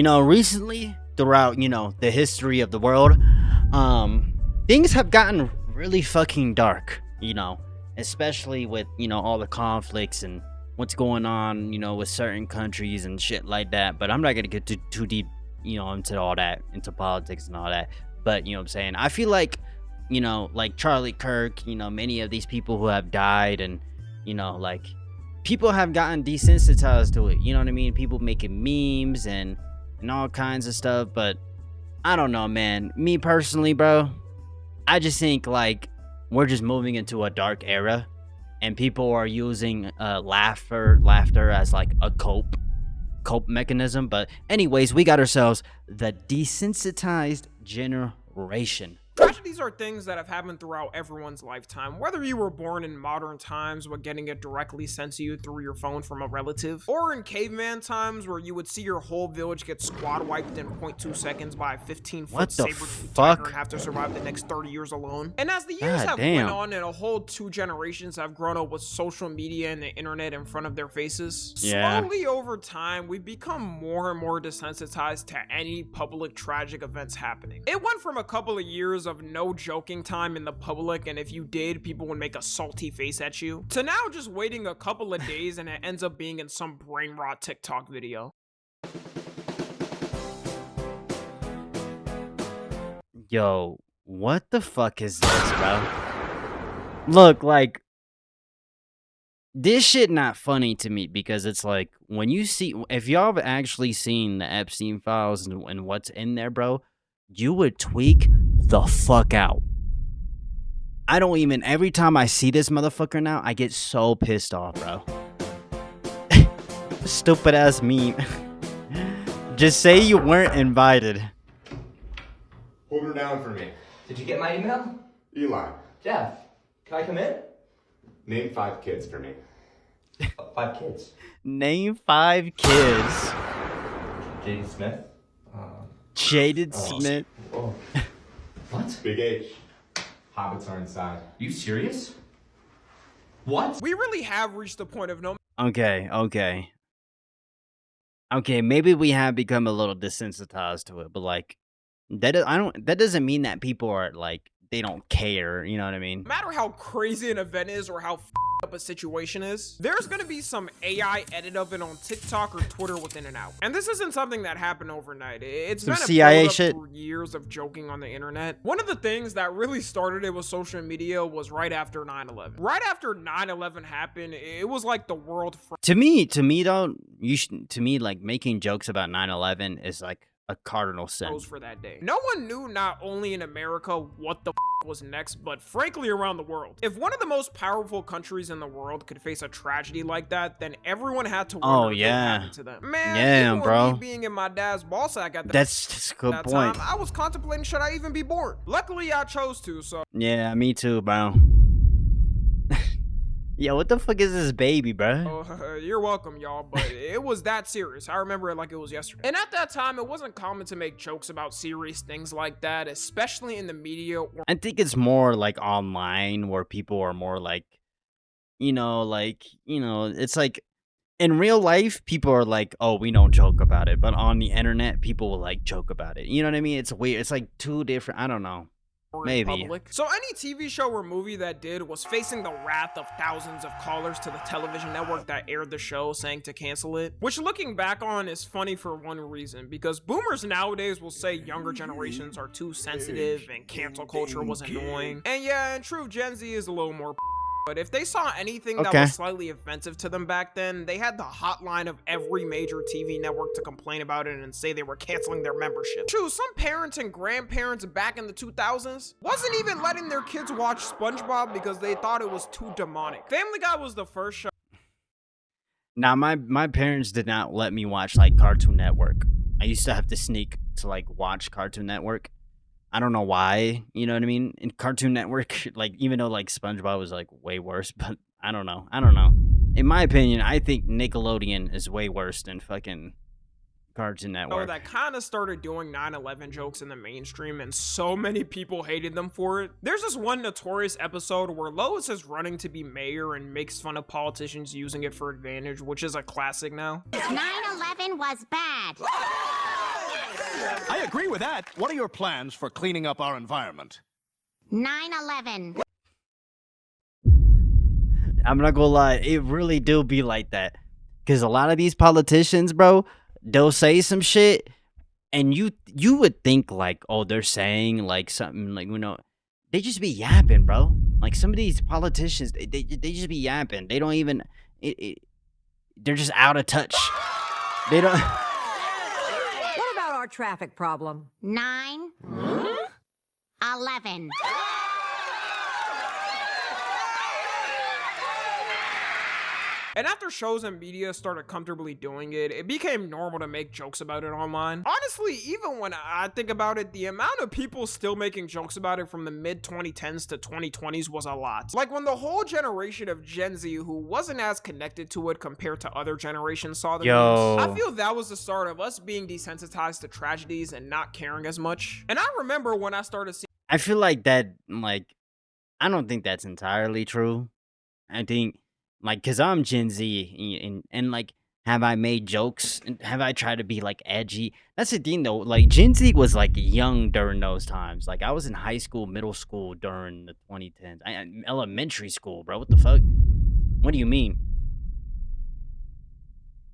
Recently throughout, the history of the world, things have gotten really fucking dark, especially with, all the conflicts and what's going on, with certain countries and shit like that. But I'm not gonna get too deep, into all that, into politics and all that. But you know what I'm saying? I feel like, like Charlie Kirk, many of these people who have died and, like people have gotten desensitized to it. You know what I mean? People making memes and all kinds of stuff. But I don't know, man. Me personally, bro, I just think like we're just moving into a dark era, and people are using laughter as like a cope mechanism. But anyways, we got ourselves the desensitized generation. Tragedies are things that have happened throughout everyone's lifetime, whether you were born in modern times with getting it directly sent to you through your phone from a relative, or in caveman times where you would see your whole village get squad wiped in 0.2 seconds by a 15-foot saber-toothed tiger and have to survive the next 30 years alone. And as the years went on and a whole 2 generations have grown up with social media and the internet in front of their faces, slowly over time, we've become more and more desensitized to any public tragic events happening. It went from a couple of years of no joking time in the public, and if you did, people would make a salty face at you, to now just waiting a couple of days and it ends up being in some brain rot TikTok video. Yo, what the fuck is this, bro? Look, like, this shit not funny to me, because it's like, when you see, if y'all have actually seen the Epstein files and what's in there, bro, you would tweak the fuck out. I don't even, every time I see this motherfucker now, I get so pissed off, bro. Stupid ass meme. Just say you weren't invited. Hold her down for me. Did you get my email? Eli. Jeff, can I come in? Name 5 kids for me. 5 kids. Name 5 kids. Jaden Smith. Jaden Smith. Oh. What? Big H. Hobbits are inside. You serious? What? We really have reached the point of no. Okay, maybe we have become a little desensitized to it, but like that doesn't mean that people are like they don't care, you know what I mean? No matter how crazy an event is or how up a situation is, there's gonna be some AI edit of it on TikTok or Twitter within an hour. And this isn't something that happened overnight. It's Some been a CIA build-up shit. through years of joking on the internet. One of the things that really started it with social media was right after 9/11. Right after 9/11 happened, it was like the world. To me though, like making jokes about 9/11 is like a cardinal sin. For that day. No one knew, not only in America, what the was next, but frankly around the world. If one of the most powerful countries in the world could face a tragedy like that, then everyone had to wonder what happened to them. Man, bro. Me being in my dad's ball sack at That's a good point. time, I was contemplating, should I even be born? Luckily, I chose to, so. Yeah, me too, bro. Yeah, what the fuck is this baby, bro? You're welcome, y'all, but it was that serious. I remember it like it was yesterday. And at that time, it wasn't common to make jokes about serious things like that, especially in the media. I think it's more like online where people are more like, it's like in real life, people are like, oh, we don't joke about it. But on the internet, people will like joke about it. You know what I mean? It's weird. It's like 2 different, I don't know. Maybe. Public. So any TV show or movie that did was facing the wrath of thousands of callers to the television network that aired the show, saying to cancel it. Which, looking back on, is funny for one reason, because boomers nowadays will say younger generations are too sensitive and cancel culture was annoying. And yeah, in truth, Gen Z is a little more. But if they saw anything that was slightly offensive to them back then, they had the hotline of every major TV network to complain about it and say they were canceling their membership. True, some parents and grandparents back in the 2000s wasn't even letting their kids watch SpongeBob because they thought it was too demonic. Family Guy was the first show. Now, my parents did not let me watch like Cartoon Network. I used to have to sneak to like watch Cartoon Network. I don't know why, you know what I mean? In Cartoon Network, like, even though, like, SpongeBob was, like, way worse, but I don't know. In my opinion, I think Nickelodeon is way worse than fucking Cartoon Network. That kind of started doing 9/11 jokes in the mainstream, and so many people hated them for it. There's this one notorious episode where Lois is running to be mayor and makes fun of politicians using it for advantage, which is a classic now. 9/11 was bad. I agree with that. What are your plans for cleaning up our environment? 9/11. I'm not gonna lie, it really do be like that. Cause a lot of these politicians, bro, they'll say some shit, and you would think like, oh, they're saying like something like, they just be yapping, bro. Like some of these politicians, they just be yapping. They don't even, they're just out of touch. They don't. What about our traffic problem? 9/11. And after shows and media started comfortably doing it, it became normal to make jokes about it online. Honestly, even when I think about it, the amount of people still making jokes about it from the mid-2010s to 2020s was a lot. Like when the whole generation of Gen Z who wasn't as connected to it compared to other generations saw the news, I feel that was the start of us being desensitized to tragedies and not caring as much. And I remember when I started seeing I feel like that, like, I don't think that's entirely true. I think, like, cause I'm Gen Z, and like, have I made jokes? And have I tried to be like edgy? That's the thing though. Like, Gen Z was like young during those times. Like, I was in high school, middle school during the 2010s. Elementary school, bro. What the fuck? What do you mean?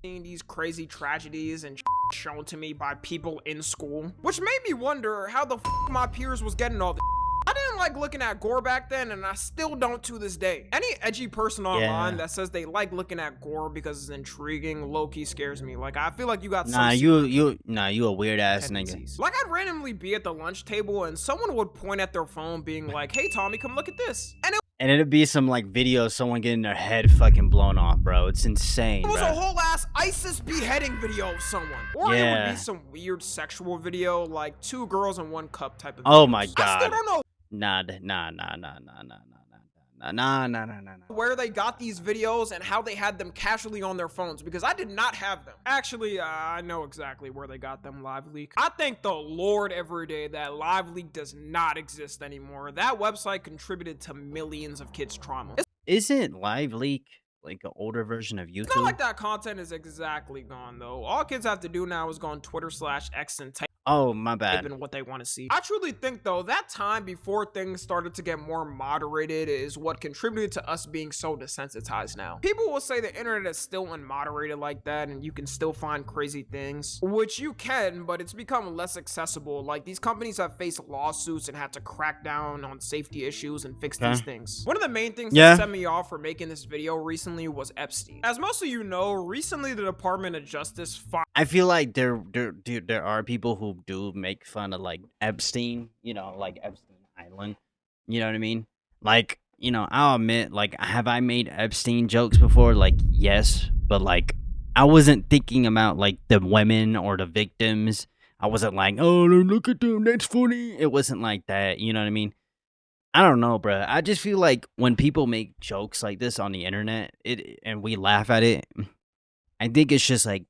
these crazy tragedies and shown to me by people in school, which made me wonder how the my peers was getting all this. I didn't like looking at gore back then, and I still don't to this day. Any edgy person online that says they like looking at gore because it's intriguing, low-key scares me. Like, I feel like you got you a weird ass nigga. Like, I'd randomly be at the lunch table and someone would point at their phone being like, "Hey Tommy, come look at this." And it'd be some like video of someone getting their head fucking blown off, bro. It's insane. It was bro. a whole ass ISIS beheading video of someone. Or it would be some weird sexual video, like 2 girls in 1 cup type of video. Oh my god. I still don't know. Nah. Where they got these videos and how they had them casually on their phones, because I did not have them. Actually, I know exactly where they got them, LiveLeak. I thank the Lord every day that LiveLeak does not exist anymore. That website contributed to millions of kids' trauma. Isn't LiveLeak like an older version of YouTube? It's not like that content is exactly gone though. All kids have to do now is go on Twitter/X and type my bad. And what they want to see. I truly think though that time before things started to get more moderated is what contributed to us being so desensitized now. People will say the internet is still unmoderated like that and you can still find crazy things, which you can, but it's become less accessible. Like, these companies have faced lawsuits and had to crack down on safety issues and fix these things. One of the main things that set me off for making this video recently was Epstein. As most of you know, recently the Department of Justice I feel like there are people who do make fun of like Epstein, like Epstein Island. You know what I mean? Like, I'll admit, like, have I made Epstein jokes before? Like, yes, but like, I wasn't thinking about like the women or the victims. I wasn't like, oh, look at them, that's funny. It wasn't like that. You know what I mean? I don't know, bro. I just feel like when people make jokes like this on the internet, and we laugh at it, I think it's just like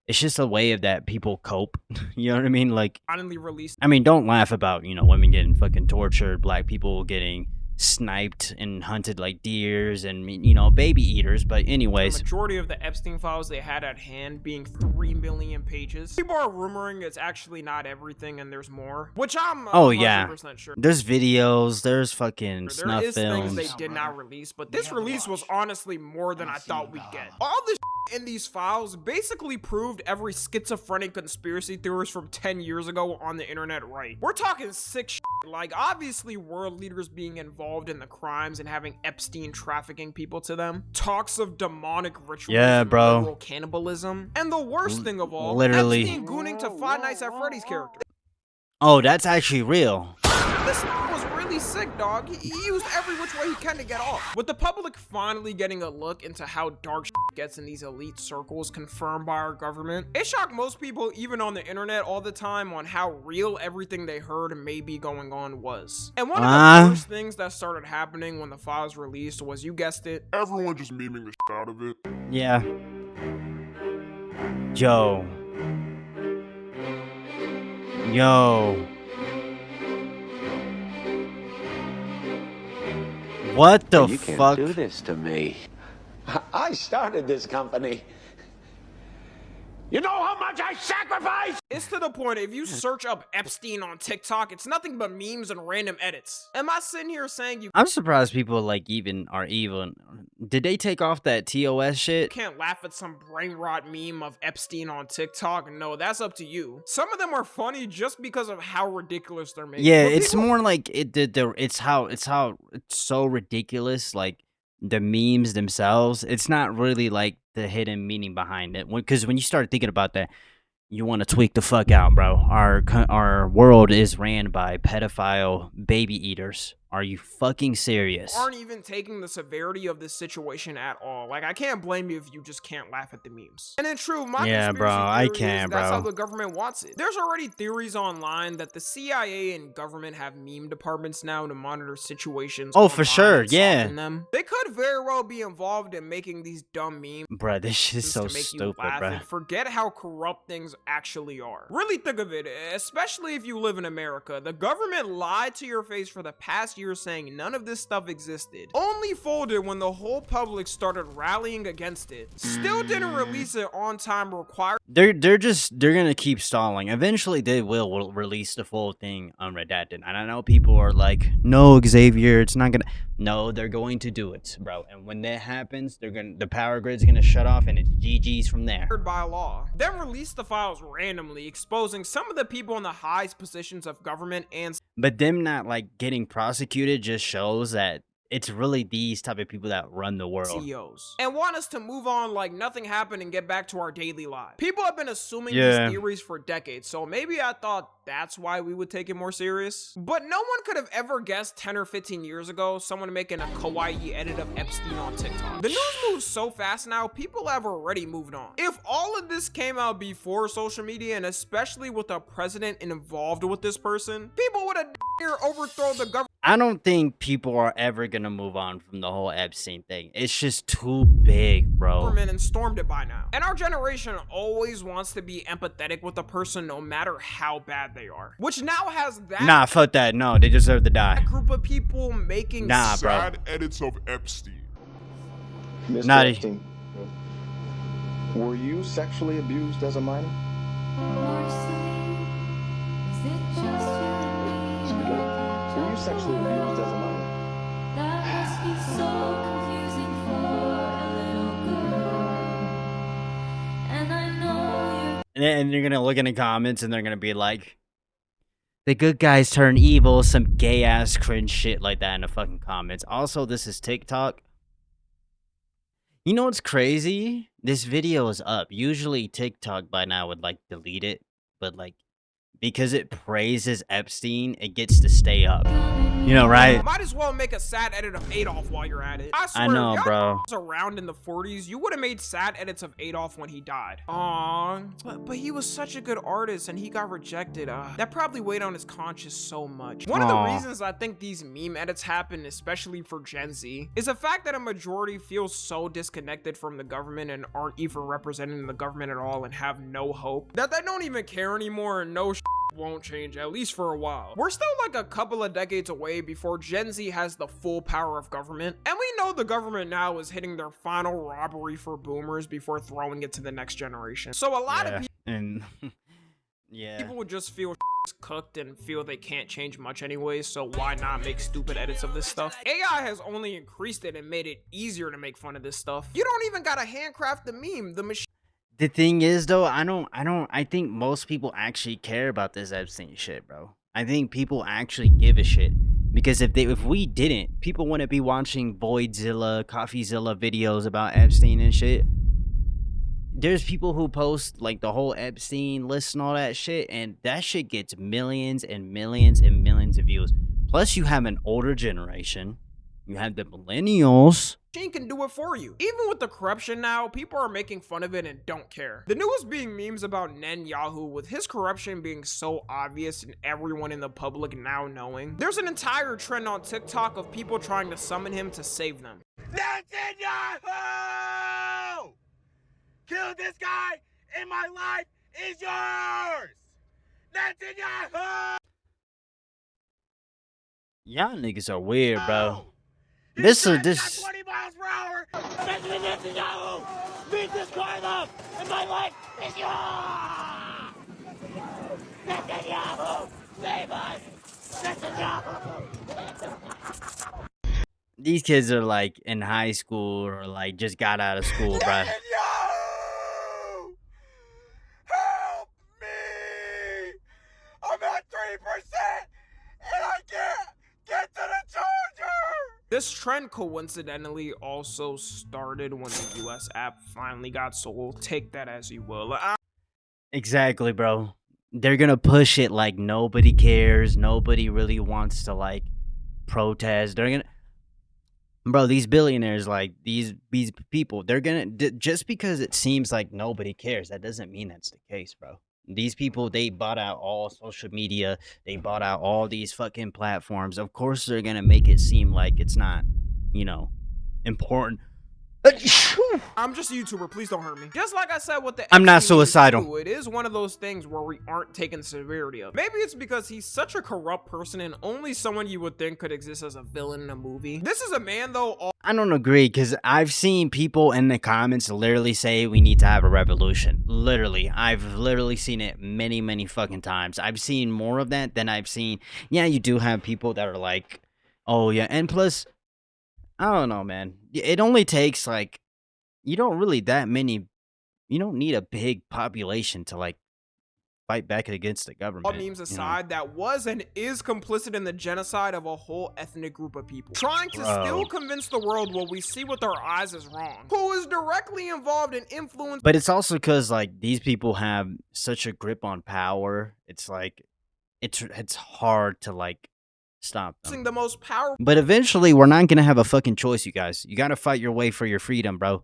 it's just a way of that people cope. You know what I mean? Like, finally released. I mean, don't laugh about, women getting fucking tortured, black people getting sniped and hunted like deers, and, baby eaters. But anyways, the majority of the Epstein files they had at hand being 3 million pages. People are rumoring it's actually not everything and there's more, which I'm 100% sure. There's videos, there's fucking snuff films. Things they did not release, but this release was honestly more than I thought we'd get. All this in these files basically proved every schizophrenic conspiracy theorist from 10 years ago on the internet right. We're talking sick shit, like obviously world leaders being involved in the crimes and having Epstein trafficking people to them, talks of demonic rituals, liberal cannibalism, and the worst thing of all, literally Epstein gooning to Five Nights at Freddy's character. Oh, that's actually real. This was really sick, dog. He used every which way he can to get off. With the public finally getting a look into how dark shit gets in these elite circles confirmed by our government, it shocked most people, even on the internet all the time, on how real everything they heard may be going on was. And one of the first things that started happening when the files released was, you guessed it, everyone just memeing the shit out of it. Yeah. Yo. What the you fuck? Can't do this to me. I started this company. You know how much I sacrificed? It's to the point, if you search up Epstein on TikTok, it's nothing but memes and random edits. Am I sitting here saying you I'm surprised people like even are even. Did they take off that TOS shit? can't laugh at some brain rot meme of Epstein on TikTok? No, that's up to you. Some of them are funny just because of how ridiculous they're made. Yeah, But it's people- more like it's how it's so ridiculous, like the memes themselves. It's not really like the hidden meaning behind it. Because when you start thinking about that, you want to tweak the fuck out, bro. Our world is ran by pedophile baby eaters. Are you fucking serious? aren't even taking the severity of this situation at all. Like, I can't blame you if you just can't laugh at the memes. And in true, my Yeah, conspiracy bro, I theory can't, is that's bro. how the government wants it. There's already theories online that the CIA and government have meme departments now to monitor situations. Oh, for online sure, and yeah. soften them. They could very well be involved in making these dumb memes. Bruh, this shit is so To make stupid, you laugh bruh. and forget how corrupt things actually are. Really think of it, especially if you live in America. The government lied to your face for the past year saying none of this stuff existed. Only folded when the whole public started rallying against it. Still didn't release it on time required. They're gonna keep stalling. Eventually, they will release the full thing unredacted. And I know people are like, "No, Xavier, it's not gonna." No, they're going to do it, bro. And when that happens, the power grid's gonna shut off, and it's GG's from there. By law. Then release the files randomly, exposing some of the people in the highest positions of government and But them not like getting prosecuted just shows that it's really these type of people that run the world. CEOs and want us to move on like nothing happened and get back to our daily lives. People have been assuming Yeah. these theories for decades, so maybe I thought that's why we would take it more serious. But no one could have ever guessed 10 or 15 years ago someone making a kawaii edit of Epstein on TikTok. The news moves so fast now, people have already moved on. If all of this came out before social media, and especially with a president involved with this person, people would have overthrown the government. I don't think people are ever gonna move on from the whole Epstein thing. It's just too big, bro. And stormed it by now. And our generation always wants to be empathetic with a person no matter how bad they are. Which now has that Nah, fuck that. No, they deserve to die. group of people making Nah, bro. Sad edits of Epstein. Mr. Naughty. Epstein, were you sexually abused as a minor? Were you sexually abused as a minor? And you're gonna look in the comments and they're gonna be like, the good guys turn evil, some gay ass cringe shit like that in the fucking comments. Also, this is TikTok. You know what's crazy? This video is up. Usually TikTok by now would like delete it, but like because it praises Epstein, it gets to stay up. You know, right? Might as well make a sad edit of Adolf while you're at it. I swear, I know, if y'all bro. was around in the 40s, you would have made sad edits of Adolf when he died. Aww, but he was such a good artist and he got rejected. That probably weighed on his conscience so much. One of the Aw. reasons I think these meme edits happen, especially for Gen Z, is the fact that a majority feel so disconnected from the government and aren't even representing the government at all and have no hope that they don't even care anymore, and no won't change, at least for a while. We're still like a couple of decades away before Gen Z has the full power of government, and we know the government now is hitting their final robbery for boomers before throwing it to the next generation. So a lot of And yeah. people would just feel cooked and feel they can't change much anyway, so why not make stupid edits of this stuff? AI has only increased it and made it easier to make fun of this stuff. You don't even gotta handcraft the meme. The machine The thing is, though, I think most people actually care about this Epstein shit, bro. I think people actually give a shit. Because if we didn't, people wouldn't be watching Voidzilla, Coffeezilla videos about Epstein and shit. There's people who post, like, the whole Epstein list and all that shit, and that shit gets millions and millions and millions of views. Plus, you have an older generation. You have the millennials. can do it for you. Even with the corruption now, people are making fun of it and don't care. The news being memes about Netanyahu, with his corruption being so obvious and everyone in the public now knowing. There's an entire trend on TikTok of people trying to summon him to save them. Netanyahu! Kill this guy and my life is yours! Netanyahu! Y'all niggas are weird, bro. You This shot is me at 20 miles per hour! Benjamin Netanyahu! beat this crime up, and my life is yours! Netanyahu, save us! Netanyahu! These kids are like in high school or like just got out of school, bruh. Netanyahu! Help me! I'm at 3%, and I can't get to the charger! This trend coincidentally also started when the US app finally got sold. Take that as you will. Exactly, bro. They're gonna push it like nobody cares. Nobody really wants to like protest. They're gonna, bro. These billionaires, like these people, they're gonna just because it seems like nobody cares. That doesn't mean that's the case, bro. These people, they bought out all social media. They bought out all these fucking platforms. Of course, they're gonna make it seem like it's not, you know, important. I'm just a YouTuber, please don't hurt me. Just like I said with the I'm not Epstein news, suicidal. too, it is one of those things where we aren't taking the severity of. Maybe it's because he's such a corrupt person and only someone you would think could exist as a villain in a movie. This is a man though. I don't agree because I've seen people in the comments literally say we need to have a revolution. Literally, I've literally seen it many fucking times. I've seen more of that than I've seen. Yeah, you do have people that are like, oh yeah, and plus, I don't know, man. It only takes like, you don't really that many. You don't need a big population to like fight back against the government. All memes aside, that was and is complicit in the genocide of a whole ethnic group of people. Trying to still convince the world what we see with our eyes is wrong. Who is directly involved in influence. But it's also because like these people have such a grip on power. It's like, it's hard to like stop them. The most powerful. But eventually, we're not gonna have a fucking choice, you guys. You gotta fight your way for your freedom, bro.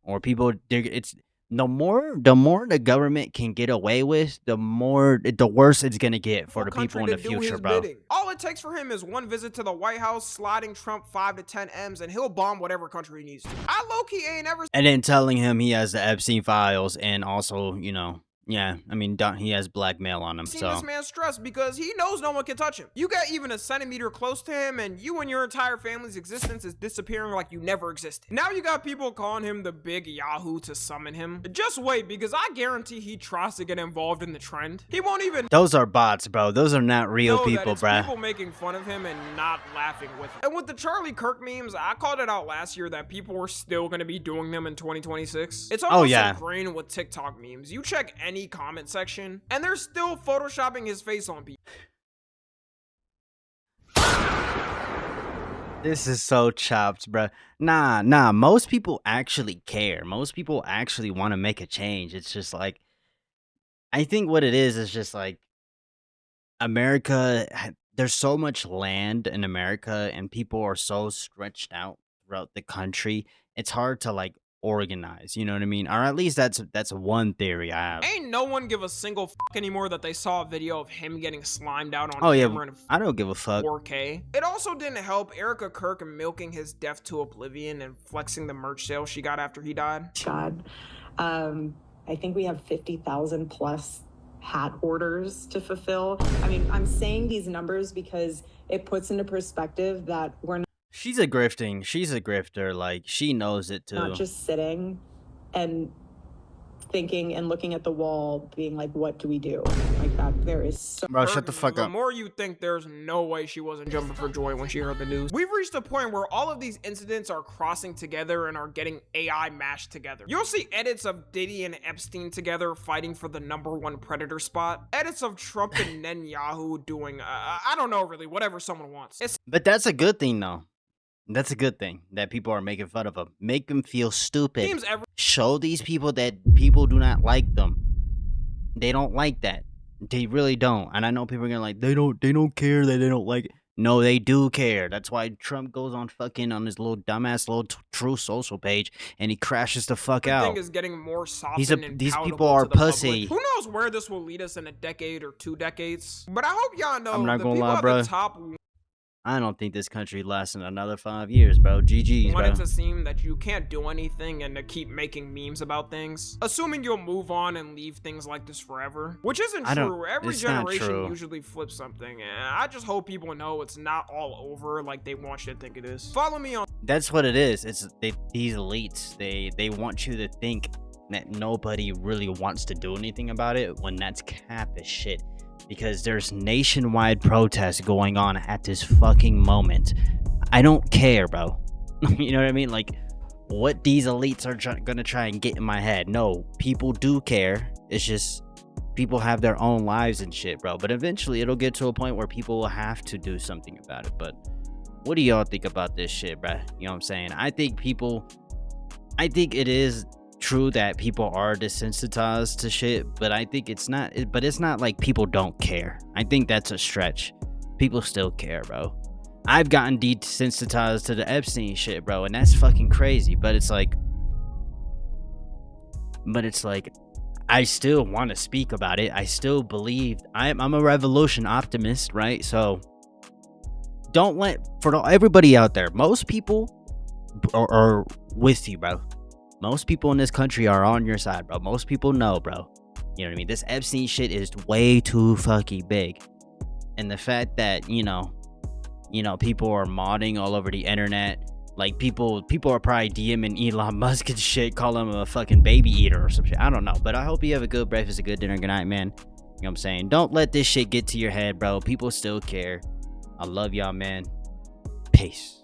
Or people, it's the more the government can get away with, the worse it's gonna get for the people in the future, bro. All it takes for him is one visit to the White House, sliding Trump 5 to 10 M's, and he'll bomb whatever country he needs to. I low-key ain't ever. And then telling him he has the Epstein files, and also, you know. Yeah, I mean, he has blackmail on him, seen so. This man stressed because he knows no one can touch him. You get even a centimeter close to him, and you and your entire family's existence is disappearing like you never existed. Now you got people calling him the big Yahoo to summon him. Just wait, because I guarantee he tries to get involved in the trend. He won't even. Those are bots, bro. Those are not real people, bruh. People making fun of him and not laughing with him. And with the Charlie Kirk memes, I called it out last year that people were still going to be doing them in 2026. It's almost ingrained with TikTok memes. You check any comment section, and they're still photoshopping his face on people. This is so chopped, bro. Nah. Most people actually care. Most people actually want to make a change. It's just like, I think what it is just like, America, there's so much land in America, and people are so stretched out throughout the country. It's hard to like organize, you know what I mean? Or at least that's one theory I have. Ain't no one give a single fuck anymore that they saw a video of him getting slimed out on camera in I don't give a fuck. 4K. It also didn't help Erica Kirk milking his death to oblivion and flexing the merch sale she got after he died. God, I think we have 50,000 plus hat orders to fulfill. I mean, I'm saying these numbers because it puts into perspective that we're not. She's a grifter, like, she knows it too. Not just sitting and thinking and looking at the wall, being like, what do we do? Like that, there is so... Bro, shut the fuck up. The more you think, there's no way she wasn't jumping for joy when she heard the news. We've reached a point where all of these incidents are crossing together and are getting AI mashed together. You'll see edits of Diddy and Epstein together fighting for the #1 predator spot. Edits of Trump and Netanyahu doing, I don't know really, whatever someone wants. But that's a good thing, though. That's a good thing that people are making fun of them. Make them feel stupid. Show these people that people do not like them. They don't like that. They really don't. And I know people are gonna like, they don't care that they don't like it. No, they do care. That's why Trump goes on fucking on his little dumbass little True Social page and he crashes the fuck out. Everything is getting more softened and these people are pussy. Who knows where this will lead us in a decade or 2 decades? But I hope y'all know I'm not the gonna people lie, at bro. the top. I don't think this country lasts in another 5 years, bro. GG's, want bro. it to seem that you can't do anything and to keep making memes about things, assuming you'll move on and leave things like this forever, which isn't true. Every it's not generation true. usually flips something, and I just hope people know it's not all over like they want you to think it is. Follow me on. That's what it is. These elites. They want you to think that nobody really wants to do anything about it, when that's cap as shit. Because there's nationwide protests going on at this fucking moment. I don't care, bro. You know what I mean? Like, what these elites are gonna try and get in my head. No, people do care. It's just people have their own lives and shit, bro. But eventually it'll get to a point where people will have to do something about it. But what do y'all think about this shit, bro? You know what I'm saying? I think it is true that people are desensitized to shit, but I think it's not like people don't care. I think that's a stretch. People still care, bro. I've gotten desensitized to the Epstein shit, bro, and that's fucking crazy. But it's like I still want to speak about it. I still believe I'm a revolution optimist, right? So don't let, for everybody out there, most people are with you, bro. Most people in this country are on your side, bro. Most people know, bro. You know what I mean? This Epstein shit is way too fucking big. And the fact that, you know, people are modding all over the internet. Like, people are probably DMing Elon Musk and shit, calling him a fucking baby eater or some shit. I don't know. But I hope you have a good breakfast, a good dinner, good night, man. You know what I'm saying? Don't let this shit get to your head, bro. People still care. I love y'all, man. Peace.